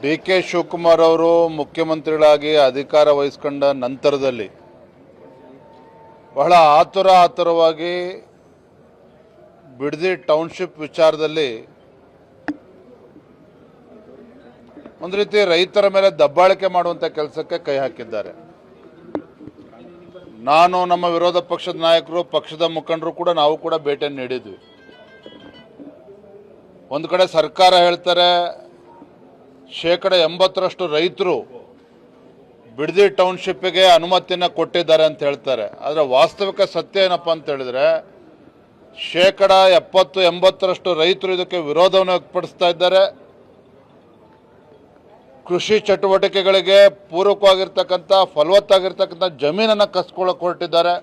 ಡಿ.ಕೆ. ಶಿವಕುಮಾರ್ ಅವರು ಮುಖ್ಯಮಂತ್ರಿಗಳಾಗಿ ಅಧಿಕಾರ ವಹಿಸಿಕೊಂಡ ನಂತರದಲ್ಲಿ ಬಹಳ ಆತುರವಾಗಿ ಬಿಡದಿ ಟೌನ್ಶಿಪ್ ವಿಚಾರದಲ್ಲಿ ಒಂದು ರೀತಿ ರೈತರ ಮೇಲೆ ದಬ್ಬಾಳಿಕೆ ಮಾಡುವಂತ ಕೆಲಸಕ್ಕೆ ಕೈ ಹಾಕಿದ್ದಾರೆ. ನಾನು, ನಮ್ಮ ವಿರೋಧ ಪಕ್ಷದ ನಾಯಕರು, ಪಕ್ಷದ ಮುಖಂಡರು ಕೂಡ ನಾವು ಕೂಡ ಭೇಟಿಯನ್ನು ನೀಡಿದ್ವಿ. ಒಂದು ಕಡೆ ಸರ್ಕಾರ ಹೇಳ್ತಾರೆ 80% ರೈತರು ಬಿಡದಿ ಟೌನ್ಶಿಪ್ಗೆ ಅನುಮತಿಯನ್ನು ಕೊಟ್ಟಿದ್ದಾರೆ ಅಂತ ಹೇಳ್ತಾರೆ. ಆದರೆ ವಾಸ್ತವಿಕ ಸತ್ಯ ಏನಪ್ಪಾ ಅಂತ ಹೇಳಿದ್ರೆ 70-80% ರೈತರು ಇದಕ್ಕೆ ವಿರೋಧವನ್ನು ವ್ಯಕ್ತಪಡಿಸ್ತಾ ಇದ್ದಾರೆ. ಕೃಷಿ ಚಟುವಟಿಕೆಗಳಿಗೆ ಪೂರಕವಾಗಿರ್ತಕ್ಕಂಥ ಫಲವತ್ತಾಗಿರ್ತಕ್ಕಂಥ ಜಮೀನನ್ನು ಕಸ್ಕೊಳ್ಳೋಕೆ ಹೊರಟಿದ್ದಾರೆ.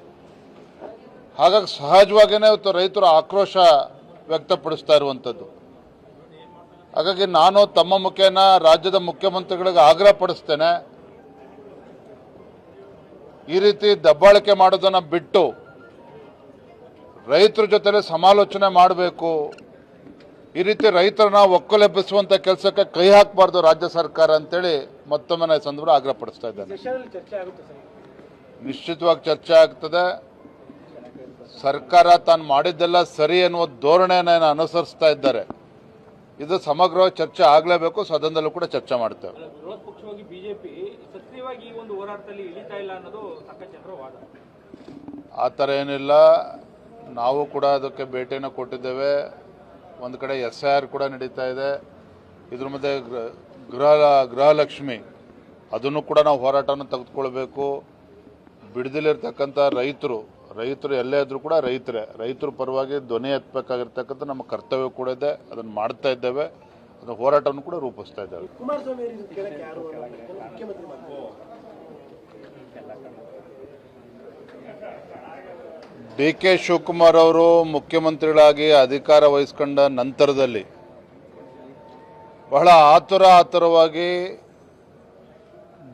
ಹಾಗಾಗಿ ಸಹಜವಾಗಿಯೇ ಇವತ್ತು ರೈತರು ಆಕ್ರೋಶ ವ್ಯಕ್ತಪಡಿಸ್ತಾ ಇರುವಂಥದ್ದು. ಹಾಗಾಗಿ ನಾನು ತಮ್ಮ ಮುಖೇನ ರಾಜ್ಯದ ಮುಖ್ಯಮಂತ್ರಿಗಳಿಗೆ ಆಗ್ರಹ ಪಡಿಸ್ತೇನೆ, ಈ ರೀತಿ ದಬ್ಬಾಳಿಕೆ ಮಾಡೋದನ್ನು ಬಿಟ್ಟು ರೈತರ ಜೊತೆ ಸಮಾಲೋಚನೆ ಮಾಡಬೇಕು. ಈ ರೀತಿ ರೈತರನ್ನ ಒಕ್ಕಲೆಬ್ಬಿಸುವಂತ ಕೆಲಸಕ್ಕೆ ಕೈ ಹಾಕಬಾರ್ದು ರಾಜ್ಯ ಸರ್ಕಾರ ಅಂತೇಳಿ ಮತ್ತೊಮ್ಮೆ ನಾನು ಸಂದರ್ಭ ಆಗ್ರಹ ಪಡಿಸ್ತಾ ಇದ್ದೇನೆ. ನಿಶ್ಚಿತವಾಗಿ ಚರ್ಚೆ ಆಗ್ತದೆ. ಸರ್ಕಾರ ತಾನು ಮಾಡಿದ್ದೆಲ್ಲ ಸರಿ ಎನ್ನುವ ಧೋರಣೆಯನ್ನು ಅನುಸರಿಸ್ತಾ ಇದ್ದಾರೆ. ಇದು ಸಮಗ್ರ ಚರ್ಚೆ ಆಗಲೇಬೇಕು. ಸದನದಲ್ಲೂ ಕೂಡ ಚರ್ಚೆ ಮಾಡ್ತೇವೆ. ವಿರೋಧ ಪಕ್ಷವಾಗಿ ಬಿಜೆಪಿ ಸಕ್ರಿಯವಾಗಿ ಈ ಒಂದು ಹೋರಾಟದಲ್ಲಿ ಇಳಿತಾ ಇಲ್ಲ ಅನ್ನೋದು ಸಾಕಷ್ಟು ವಾದ. ಆ ಥರ ಏನಿಲ್ಲ. ನಾವು ಕೂಡ ಅದಕ್ಕೆ ಭೇಟಿಯನ್ನು ಕೊಟ್ಟಿದ್ದೇವೆ. ಒಂದು ಕಡೆ SIR ಕೂಡ ನಡೀತಾ ಇದೆ. ಇದ್ರ ಮಧ್ಯೆ ಗೃಹಲಕ್ಷ್ಮಿ ಅದನ್ನು ಕೂಡ ನಾವು ಹೋರಾಟವನ್ನು ತೆಗೆದುಕೊಳ್ಬೇಕು. ಬಿಡದಿಲಿರ್ತಕ್ಕಂಥ ರೈತರು ಎಲ್ಲೇ ಇದ್ರೂ ಕೂಡ ರೈತರ ಪರವಾಗಿ ಧ್ವನಿ ಎತ್ತಬೇಕಾಗಿರ್ತಕ್ಕಂಥ ನಮ್ಮ ಕರ್ತವ್ಯ ಕೂಡ ಇದೆ. ಅದನ್ನು ಮಾಡ್ತಾ ಇದ್ದೇವೆ. ಅದನ್ನು ಹೋರಾಟವನ್ನು ಕೂಡ ರೂಪಿಸ್ತಾ ಇದ್ದೇವೆ. ಡಿ.ಕೆ. ಶಿವಕುಮಾರ್ ಅವರು ಮುಖ್ಯಮಂತ್ರಿಗಳಾಗಿ ಅಧಿಕಾರ ವಹಿಸಿಕೊಂಡ ನಂತರದಲ್ಲಿ ಬಹಳ ಆತುರವಾಗಿ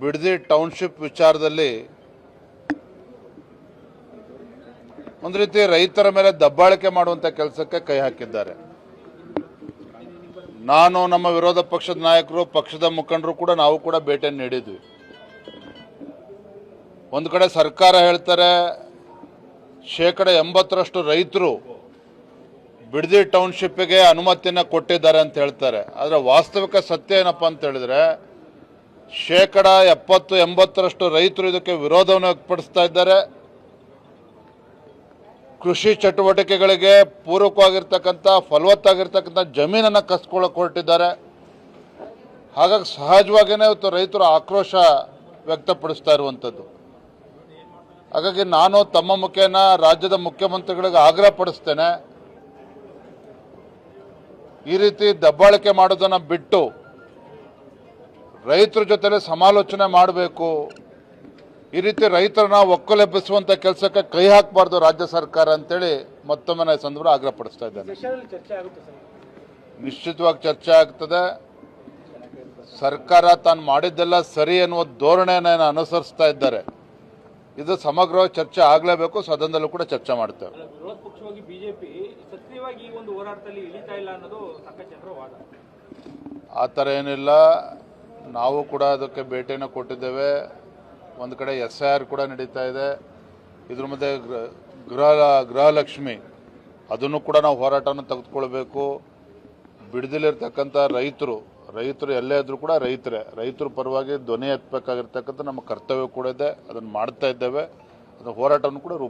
ಬಿಡದಿ ಟೌನ್ಶಿಪ್ ವಿಚಾರದಲ್ಲಿ ಒಂದು ರೀತಿ ರೈತರ ಮೇಲೆ ದಬ್ಬಾಳಿಕೆ ಮಾಡುವಂತ ಕೆಲಸಕ್ಕೆ ಕೈ ಹಾಕಿದ್ದಾರೆ. ನಾನು, ನಮ್ಮ ವಿರೋಧ ಪಕ್ಷದ ನಾಯಕರು, ಪಕ್ಷದ ಮುಖಂಡರು ಕೂಡ ನಾವು ಕೂಡ ಭೇಟಿಯನ್ನು ನೀಡಿದ್ವಿ. ಒಂದು ಕಡೆ ಸರ್ಕಾರ ಹೇಳ್ತಾರೆ 80% ರೈತರು ಬಿಡದಿ ಟೌನ್ಶಿಪ್ಗೆ ಅನುಮತಿಯನ್ನು ಕೊಟ್ಟಿದ್ದಾರೆ ಅಂತ ಹೇಳ್ತಾರೆ. ಆದರೆ ವಾಸ್ತವಿಕ ಸತ್ಯ ಏನಪ್ಪಾ ಅಂತ ಹೇಳಿದ್ರೆ 70-80% ರೈತರು ಇದಕ್ಕೆ ವಿರೋಧವನ್ನು ವ್ಯಕ್ತಪಡಿಸ್ತಾ ಇದ್ದಾರೆ. ಕೃಷಿ ಚಟುವಟಿಕೆಗಳಿಗೆ ಪೂರಕವಾಗಿರ್ತಕ್ಕಂಥ ಫಲವತ್ತಾಗಿರ್ತಕ್ಕಂಥ ಜಮೀನನ್ನು ಕಸ್ಕೊಳ್ಳೋಕೆ ಹೊರಟಿದ್ದಾರೆ. ಹಾಗಾಗಿ ಸಹಜವಾಗಿಯೇ ಇವತ್ತು ರೈತರು ಆಕ್ರೋಶ ವ್ಯಕ್ತಪಡಿಸ್ತಾ ಇರುವಂಥದ್ದು. ಹಾಗಾಗಿ ನಾನು ತಮ್ಮ ಮುಖೇನ ರಾಜ್ಯದ ಮುಖ್ಯಮಂತ್ರಿಗಳಿಗೆ ಆಗ್ರಹ ಪಡಿಸ್ತೇನೆ, ಈ ರೀತಿ ದಬ್ಬಾಳಿಕೆ ಮಾಡೋದನ್ನು ಬಿಟ್ಟು ರೈತರ ಜೊತೆ ಸಮಾಲೋಚನೆ ಮಾಡಬೇಕು. ಈ ರೀತಿ ರೈತರನ್ನ ಒಕ್ಕಲೆಬ್ಬಿಸುವಂತ ಕೆಲಸಕ್ಕೆ ಕೈ ಹಾಕಬಾರ್ದು ರಾಜ್ಯ ಸರ್ಕಾರ ಅಂತೇಳಿ ಮತ್ತೊಮ್ಮೆ ನಾನು ಸಂದರ್ಭ ಆಗ್ರಹ ಪಡಿಸ್ತಾ ಇದ್ದೇನೆ. ನಿಶ್ಚಿತವಾಗಿ ಚರ್ಚೆ ಆಗ್ತದೆ. ಸರ್ಕಾರ ತಾನು ಮಾಡಿದ್ದೆಲ್ಲ ಸರಿ ಎನ್ನುವ ಧೋರಣೆಯನ್ನು ಅನುಸರಿಸ್ತಾ ಇದ್ದಾರೆ. ಇದು ಸಮಗ್ರ ಚರ್ಚೆ ಆಗಲೇಬೇಕು. ಸದನದಲ್ಲೂ ಕೂಡ ಚರ್ಚೆ ಮಾಡ್ತೇವೆ. ವಿರೋಧ ಪಕ್ಷವಾಗಿ ಬಿಜೆಪಿ ಸಕ್ರಿಯವಾಗಿ ಈ ಒಂದು ಹೋರಾಟದಲ್ಲಿ ಇಳಿತಾ ಇಲ್ಲ ಅನ್ನೋದು ಸಾಕಷ್ಟು ವಾದ. ಆ ಥರ ಏನಿಲ್ಲ. ನಾವು ಕೂಡ ಅದಕ್ಕೆ ಭೇಟಿಯನ್ನು ಕೊಟ್ಟಿದ್ದೇವೆ. ಒಂದು ಕಡೆ SIR ಕೂಡ ನಡೀತಾ ಇದೆ. ಇದ್ರ ಮಧ್ಯೆ ಗೃಹಲಕ್ಷ್ಮಿ ಅದನ್ನು ಕೂಡ ನಾವು ಹೋರಾಟವನ್ನು ತೆಗೆದುಕೊಳ್ಬೇಕು. ಬಿಡದಿಲಿರ್ತಕ್ಕಂಥ ರೈತರು ಎಲ್ಲೇ ಇದ್ರೂ ಕೂಡ ರೈತರ ಪರವಾಗಿ ಧ್ವನಿ ಎತ್ತಬೇಕಾಗಿರ್ತಕ್ಕಂಥ ನಮ್ಮ ಕರ್ತವ್ಯ ಕೂಡ ಇದೆ. ಅದನ್ನು ಮಾಡ್ತಾ ಇದ್ದೇವೆ. ಅದನ್ನು ಹೋರಾಟವನ್ನು ಕೂಡ ರೂಪಿಸ್ತಾ